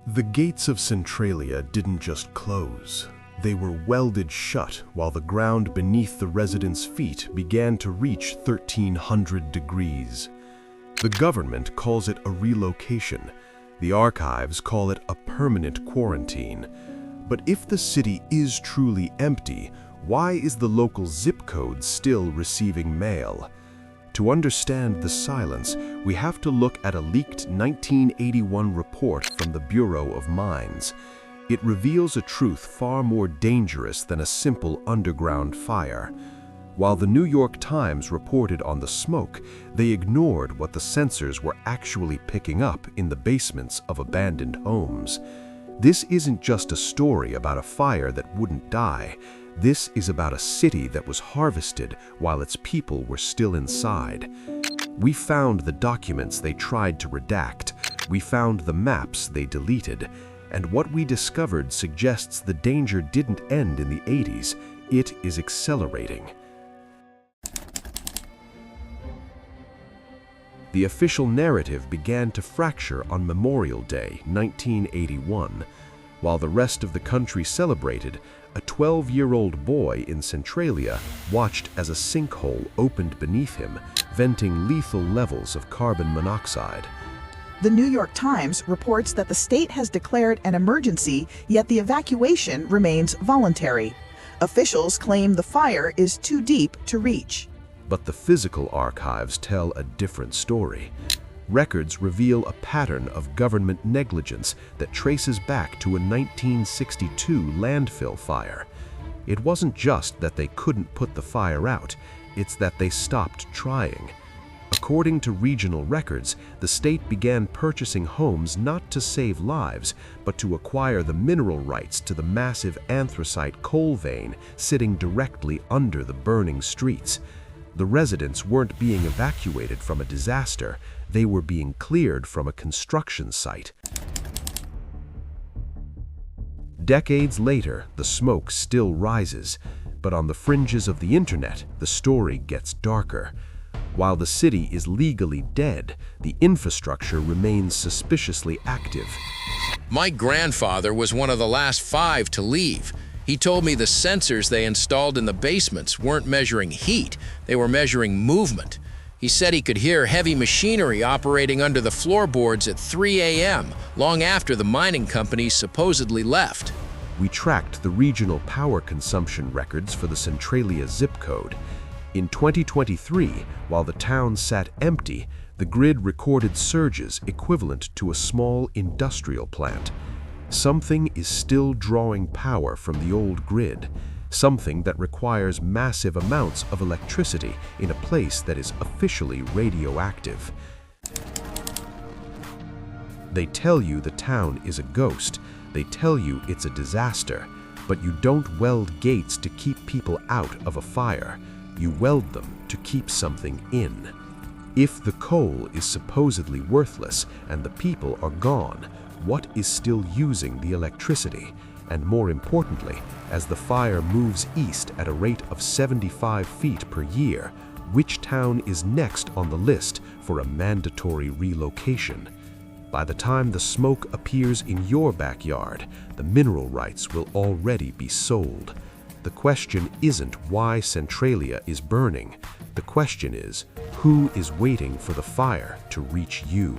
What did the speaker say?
The gates of Centralia didn't just close. They were welded shut while the ground beneath the residents' feet began to reach 1,300 degrees. The government calls it a relocation. The archives call it a permanent quarantine. But if the city is truly empty, why is the local zip code still receiving mail? To understand the silence, we have to look at a leaked 1981 report from the Bureau of Mines. It reveals a truth far more dangerous than a simple underground fire. While the New York Times reported on the smoke, they ignored what the sensors were actually picking up in the basements of abandoned homes. This isn't just a story about a fire that wouldn't die. This is about a city that was harvested while its people were still inside. We found the documents they tried to redact. We found the maps they deleted. And what we discovered suggests the danger didn't end in the 80s. It is accelerating. The official narrative began to fracture on Memorial Day, 1981. While the rest of the country celebrated, a 12-year-old boy in Centralia watched as a sinkhole opened beneath him, venting lethal levels of carbon monoxide. The New York Times reports that the state has declared an emergency, yet the evacuation remains voluntary. Officials claim the fire is too deep to reach. But the physical archives tell a different story. Records reveal a pattern of government negligence that traces back to a 1962 landfill fire. It wasn't just that they couldn't put the fire out, it's that they stopped trying. According to regional records, the state began purchasing homes not to save lives, but to acquire the mineral rights to the massive anthracite coal vein sitting directly under the burning streets. The residents weren't being evacuated from a disaster, they were being cleared from a construction site. Decades later, the smoke still rises, but on the fringes of the internet, the story gets darker. While the city is legally dead, the infrastructure remains suspiciously active. My grandfather was one of the last 5 to leave. He told me the sensors they installed in the basements weren't measuring heat, they were measuring movement. He said he could hear heavy machinery operating under the floorboards at 3 a.m., long after the mining companies supposedly left. We tracked the regional power consumption records for the Centralia zip code. In 2023, while the town sat empty, the grid recorded surges equivalent to a small industrial plant. Something is still drawing power from the old grid, something that requires massive amounts of electricity in a place that is officially radioactive. They tell you the town is a ghost, they tell you it's a disaster, but you don't weld gates to keep people out of a fire, you weld them to keep something in. If the coal is supposedly worthless and the people are gone, what is still using the electricity? And more importantly, as the fire moves east at a rate of 75 feet per year, which town is next on the list for a mandatory relocation? By the time the smoke appears in your backyard, the mineral rights will already be sold. The question isn't why Centralia is burning. The question is, who is waiting for the fire to reach you?